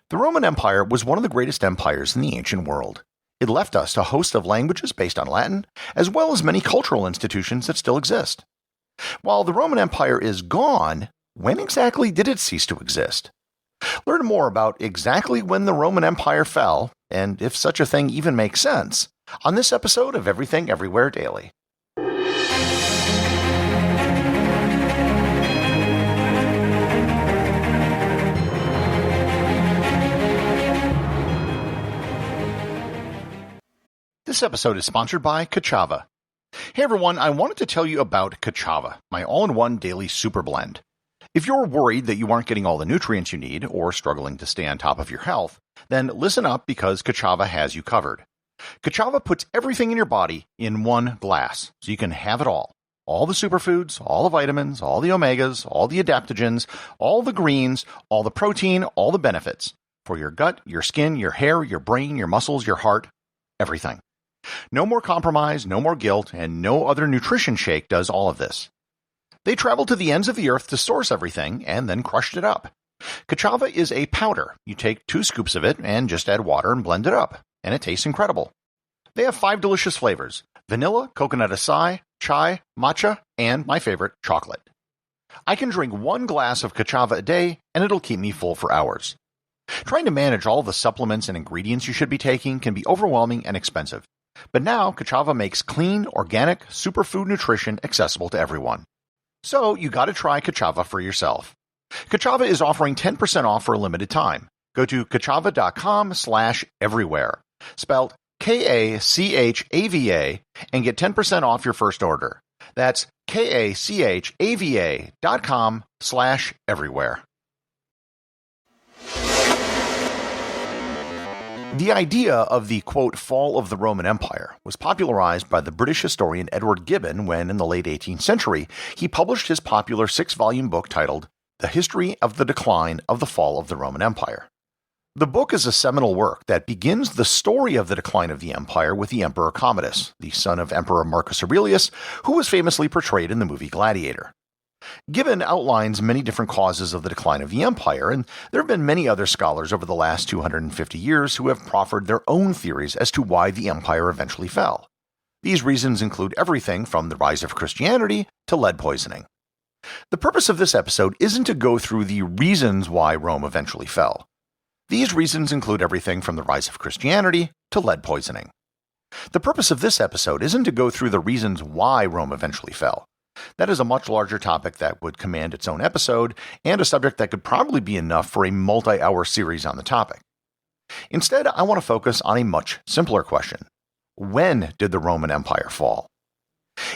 The Roman Empire was one of the greatest empires in the ancient world. It left us a host of languages based on Latin, as well as many cultural institutions that still exist. While the Roman Empire is gone, when exactly did it cease to exist? Learn more about exactly when the Roman Empire fell, and if such a thing even makes sense, on this episode of Everything Everywhere Daily. This episode is sponsored by Kachava. Hey everyone, I wanted to tell you about Kachava, my all-in-one daily super blend. If you're worried that you aren't getting all the nutrients you need or struggling to stay on top of your health, then listen up because Kachava has you covered. Kachava puts everything in your body in one glass, so you can have it all. All the superfoods, all the vitamins, all the omegas, all the adaptogens, all the greens, all the protein, all the benefits. For your gut, your skin, your hair, your brain, your muscles, your heart, everything. No more compromise, no more guilt, and no other nutrition shake does all of this. They traveled to the ends of the earth to source everything and then crushed it up. Kachava is a powder. You take 2 scoops of it and just add water and blend it up, and it tastes incredible. They have 5 delicious flavors: vanilla, coconut acai, chai, matcha, and my favorite, chocolate. I can drink 1 glass of Kachava a day, and it'll keep me full for hours. Trying to manage all the supplements and ingredients you should be taking can be overwhelming and expensive. But now, Kachava makes clean, organic, superfood nutrition accessible to everyone. So, you gotta try Kachava for yourself. Kachava is offering 10% off for a limited time. Go to kachava.com/everywhere, spelled Kachava, and get 10% off your first order. That's kachava.com/everywhere. The idea of the, quote, fall of the Roman Empire was popularized by the British historian Edward Gibbon when, in the late 18th century, he published his popular 6-volume book titled The History of the Decline of the Fall of the Roman Empire. The book is a seminal work that begins the story of the decline of the empire with the Emperor Commodus, the son of Emperor Marcus Aurelius, who was famously portrayed in the movie Gladiator. Gibbon outlines many different causes of the decline of the empire, and there have been many other scholars over the last 250 years who have proffered their own theories as to why the empire eventually fell. These reasons include everything from the rise of Christianity to lead poisoning. The purpose of this episode isn't to go through the reasons why Rome eventually fell. These reasons include everything from the rise of Christianity to lead poisoning. The purpose of this episode isn't to go through the reasons why Rome eventually fell. That is a much larger topic that would command its own episode, and a subject that could probably be enough for a multi-hour series on the topic. Instead, I want to focus on a much simpler question. When did the Roman Empire fall?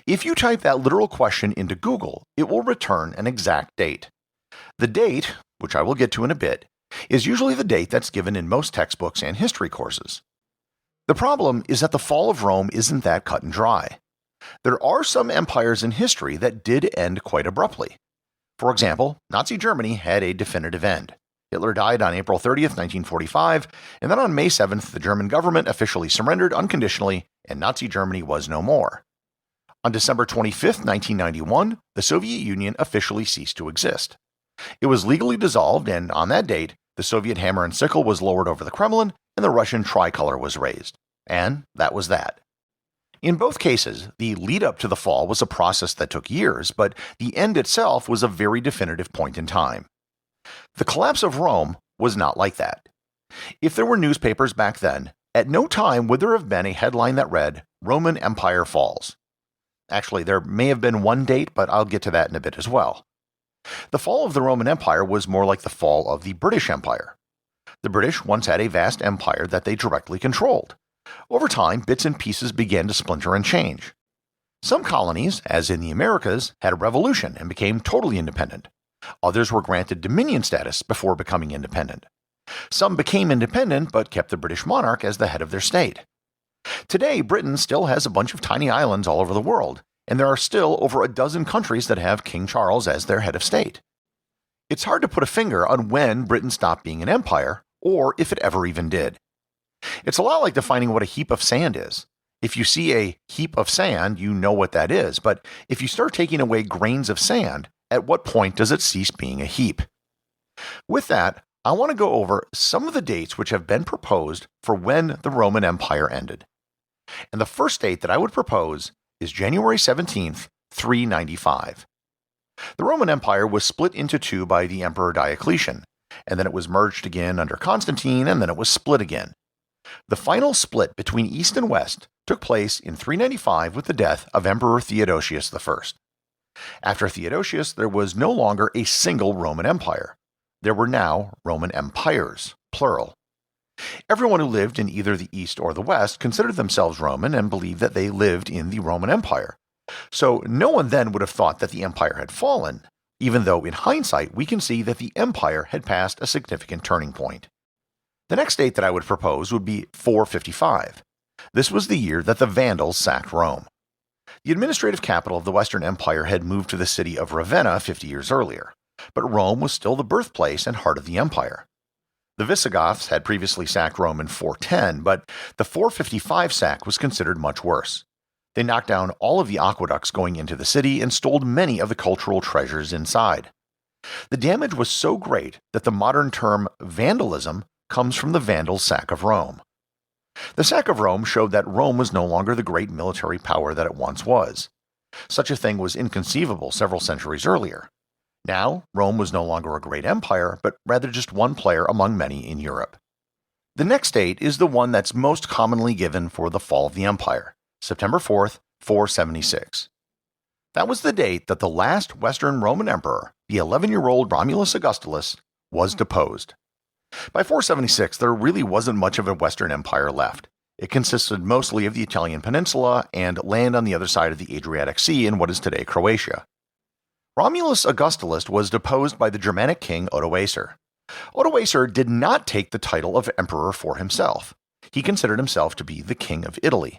If you type that literal question into Google, it will return an exact date. The date, which I will get to in a bit, is usually the date that's given in most textbooks and history courses. The problem is that the fall of Rome isn't that cut and dry. There are some empires in history that did end quite abruptly. For example, Nazi Germany had a definitive end. Hitler died on April 30th, 1945, and then on May 7th, the German government officially surrendered unconditionally, and Nazi Germany was no more. On December 25th, 1991, the Soviet Union officially ceased to exist. It was legally dissolved, and on that date, the Soviet hammer and sickle was lowered over the Kremlin, and the Russian tricolor was raised. And that was that. In both cases, the lead-up to the fall was a process that took years, but the end itself was a very definitive point in time. The collapse of Rome was not like that. If there were newspapers back then, at no time would there have been a headline that read, "Roman Empire Falls." Actually, there may have been one date, but I'll get to that in a bit as well. The fall of the Roman Empire was more like the fall of the British Empire. The British once had a vast empire that they directly controlled. Over time, bits and pieces began to splinter and change. Some colonies, as in the Americas, had a revolution and became totally independent. Others were granted dominion status before becoming independent. Some became independent but kept the British monarch as the head of their state. Today, Britain still has a bunch of tiny islands all over the world, and there are still over a dozen countries that have King Charles as their head of state. It's hard to put a finger on when Britain stopped being an empire, or if it ever even did. It's a lot like defining what a heap of sand is. If you see a heap of sand, you know what that is, but if you start taking away grains of sand, at what point does it cease being a heap? With that, I want to go over some of the dates which have been proposed for when the Roman Empire ended. And the first date that I would propose is January 17th, 395. The Roman Empire was split into two by the Emperor Diocletian, and then it was merged again under Constantine, and then it was split again. The final split between East and West took place in 395 with the death of Emperor Theodosius I. After Theodosius, there was no longer a single Roman Empire. There were now Roman empires, plural. Everyone who lived in either the East or the West considered themselves Roman and believed that they lived in the Roman Empire. So no one then would have thought that the empire had fallen, even though in hindsight we can see that the empire had passed a significant turning point. The next date that I would propose would be 455. This was the year that the Vandals sacked Rome. The administrative capital of the Western Empire had moved to the city of Ravenna 50 years earlier, but Rome was still the birthplace and heart of the empire. The Visigoths had previously sacked Rome in 410, but the 455 sack was considered much worse. They knocked down all of the aqueducts going into the city and stole many of the cultural treasures inside. The damage was so great that the modern term vandalism comes from the Vandals' sack of Rome. The sack of Rome showed that Rome was no longer the great military power that it once was. Such a thing was inconceivable several centuries earlier. Now, Rome was no longer a great empire, but rather just one player among many in Europe. The next date is the one that's most commonly given for the fall of the empire, September 4th, 476. That was the date that the last Western Roman emperor, the 11-year-old Romulus Augustulus, was deposed. By 476, there really wasn't much of a Western empire left. It consisted mostly of the Italian peninsula and land on the other side of the Adriatic Sea in what is today Croatia. Romulus Augustulus was deposed by the Germanic king Odoacer. Odoacer did not take the title of emperor for himself. He considered himself to be the king of Italy.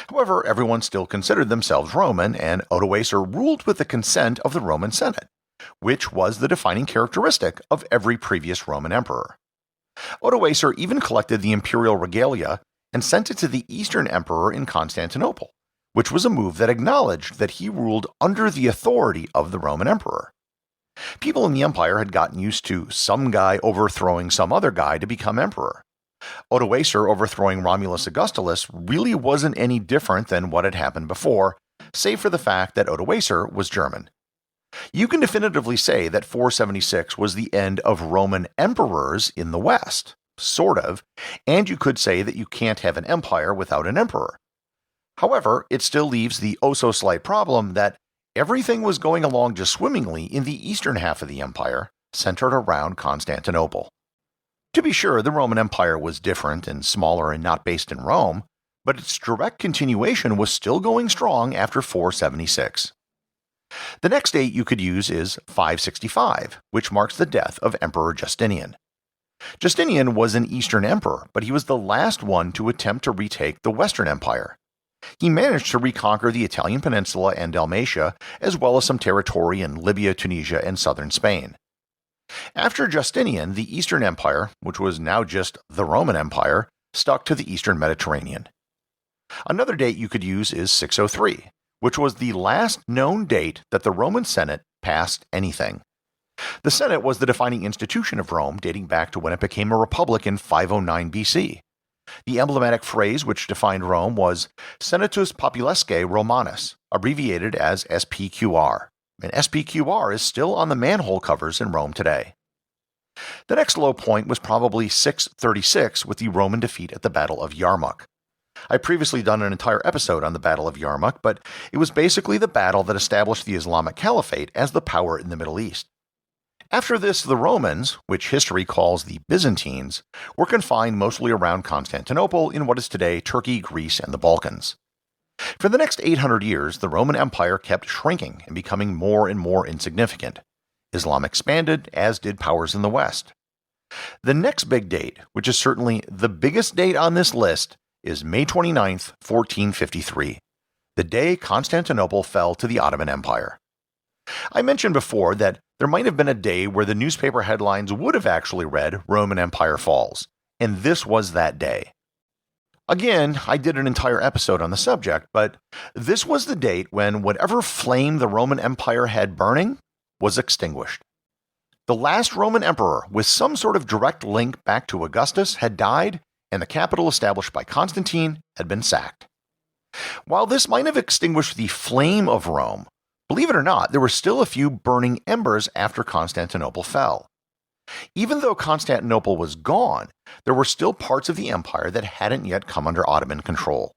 However, everyone still considered themselves Roman, and Odoacer ruled with the consent of the Roman Senate, which was the defining characteristic of every previous Roman emperor. Odoacer even collected the imperial regalia and sent it to the Eastern emperor in Constantinople, which was a move that acknowledged that he ruled under the authority of the Roman emperor. People in the empire had gotten used to some guy overthrowing some other guy to become emperor. Odoacer overthrowing Romulus Augustulus really wasn't any different than what had happened before, save for the fact that Odoacer was German. You can definitively say that 476 was the end of Roman emperors in the West, sort of, and you could say that you can't have an empire without an emperor. However, it still leaves the oh-so-slight problem that everything was going along just swimmingly in the eastern half of the empire, centered around Constantinople. To be sure, the Roman Empire was different and smaller and not based in Rome, but its direct continuation was still going strong after 476. The next date you could use is 565, which marks the death of Emperor Justinian. Justinian was an Eastern emperor, but he was the last one to attempt to retake the Western Empire. He managed to reconquer the Italian peninsula and Dalmatia, as well as some territory in Libya, Tunisia, and southern Spain. After Justinian, the Eastern Empire, which was now just the Roman Empire, stuck to the Eastern Mediterranean. Another date you could use is 603, which was the last known date that the Roman Senate passed anything. The Senate was the defining institution of Rome, dating back to when it became a republic in 509 BC. The emblematic phrase which defined Rome was Senatus Populesque Romanus, abbreviated as SPQR. And SPQR is still on the manhole covers in Rome today. The next low point was probably 636 with the Roman defeat at the Battle of Yarmouk. I've previously done an entire episode on the Battle of Yarmouk, but it was basically the battle that established the Islamic Caliphate as the power in the Middle East. After this, the Romans, which history calls the Byzantines, were confined mostly around Constantinople in what is today Turkey, Greece, and the Balkans. For the next 800 years, the Roman Empire kept shrinking and becoming more and more insignificant. Islam expanded, as did powers in the West. The next big date, which is certainly the biggest date on this list, is May 29th, 1453, the day Constantinople fell to the Ottoman Empire. I mentioned before that there might have been a day where the newspaper headlines would have actually read Roman Empire Falls, and this was that day. Again, I did an entire episode on the subject, but this was the date when whatever flame the Roman Empire had burning was extinguished. The last Roman emperor with some sort of direct link back to Augustus had died, and the capital established by Constantine had been sacked. While this might have extinguished the flame of Rome, believe it or not, there were still a few burning embers after Constantinople fell. Even though Constantinople was gone, there were still parts of the empire that hadn't yet come under Ottoman control.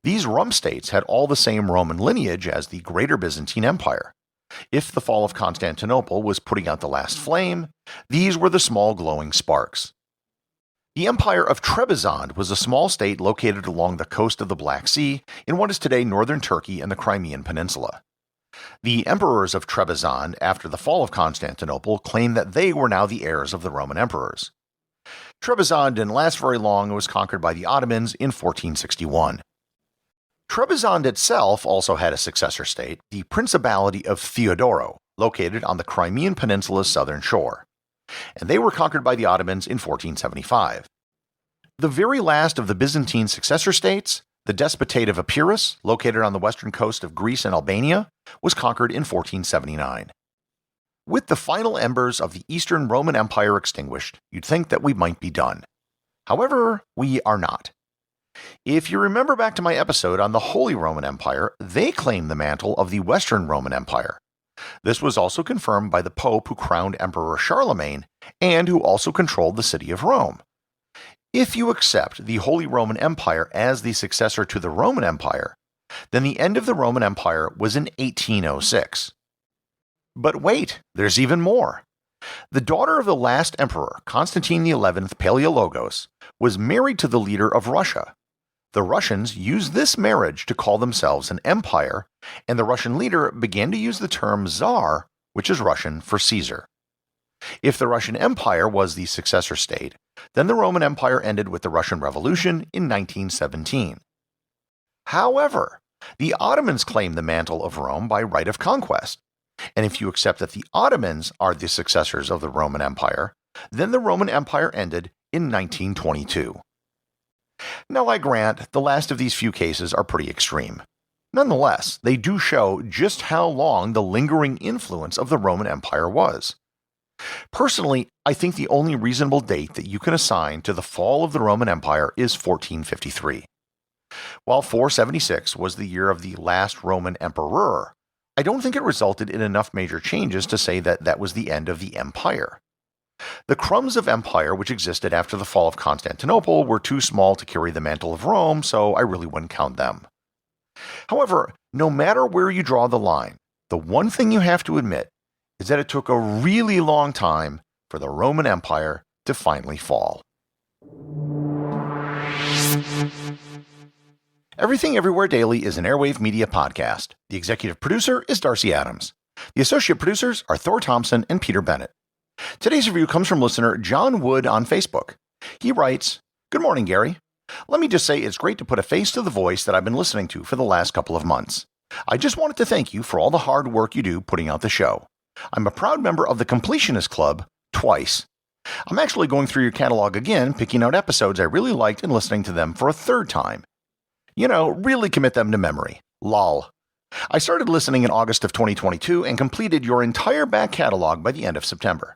These rump states had all the same Roman lineage as the Greater Byzantine Empire. If the fall of Constantinople was putting out the last flame, these were the small glowing sparks. The Empire of Trebizond was a small state located along the coast of the Black Sea in what is today northern Turkey and the Crimean Peninsula. The emperors of Trebizond, after the fall of Constantinople, claimed that they were now the heirs of the Roman emperors. Trebizond didn't last very long and was conquered by the Ottomans in 1461. Trebizond itself also had a successor state, the Principality of Theodoro, located on the Crimean Peninsula's southern shore, and they were conquered by the Ottomans in 1475. The very last of the Byzantine successor states, the Despotate of Epirus, located on the western coast of Greece and Albania, was conquered in 1479. With the final embers of the Eastern Roman Empire extinguished, you'd think that we might be done. However, we are not. If you remember back to my episode on the Holy Roman Empire, they claimed the mantle of the Western Roman Empire. This was also confirmed by the Pope who crowned Emperor Charlemagne and who also controlled the city of Rome. If you accept the Holy Roman Empire as the successor to the Roman Empire, then the end of the Roman Empire was in 1806. But wait, there's even more. The daughter of the last emperor, Constantine XI Palaiologos, was married to the leader of Russia. The Russians used this marriage to call themselves an empire, and the Russian leader began to use the term Tsar, which is Russian for Caesar. If the Russian Empire was the successor state, then the Roman Empire ended with the Russian Revolution in 1917. However, the Ottomans claimed the mantle of Rome by right of conquest, and if you accept that the Ottomans are the successors of the Roman Empire, then the Roman Empire ended in 1922. Now, I grant the last of these few cases are pretty extreme. Nonetheless, they do show just how long the lingering influence of the Roman Empire was. Personally, I think the only reasonable date that you can assign to the fall of the Roman Empire is 1453. While 476 was the year of the last Roman emperor, I don't think it resulted in enough major changes to say that that was the end of the empire. The crumbs of empire which existed after the fall of Constantinople were too small to carry the mantle of Rome, so I really wouldn't count them. However, no matter where you draw the line, the one thing you have to admit is that it took a really long time for the Roman Empire to finally fall. Everything Everywhere Daily is an Airwave Media podcast. The executive producer is Darcy Adams. The associate producers are Thor Thomsen and Peter Bennett. Today's review comes from listener John Wood on Facebook. He writes, "Good morning, Gary. Let me just say it's great to put a face to the voice that I've been listening to for the last couple of months. I just wanted to thank you for all the hard work you do putting out the show. I'm a proud member of the Completionist Club twice. I'm actually going through your catalog again, picking out episodes I really liked and listening to them for a third time. You know, really commit them to memory. Lol. I started listening in August of 2022 and completed your entire back catalog by the end of September.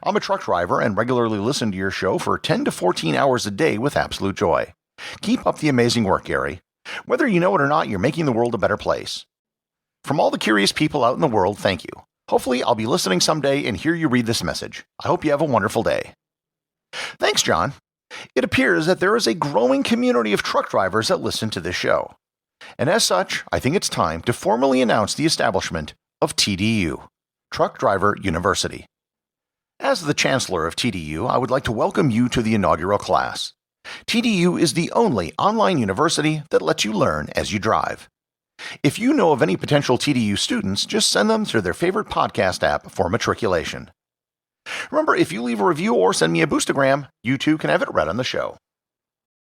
I'm a truck driver and regularly listen to your show for 10 to 14 hours a day with absolute joy. Keep up the amazing work, Gary. Whether you know it or not, you're making the world a better place. From all the curious people out in the world, thank you. Hopefully, I'll be listening someday and hear you read this message. I hope you have a wonderful day." Thanks, John. It appears that there is a growing community of truck drivers that listen to this show. And as such, I think it's time to formally announce the establishment of TDU, Truck Driver University. As the Chancellor of TDU, I would like to welcome you to the inaugural class. TDU is the only online university that lets you learn as you drive. If you know of any potential TDU students, just send them through their favorite podcast app for matriculation. Remember, if you leave a review or send me a boostagram, you too can have it read on the show.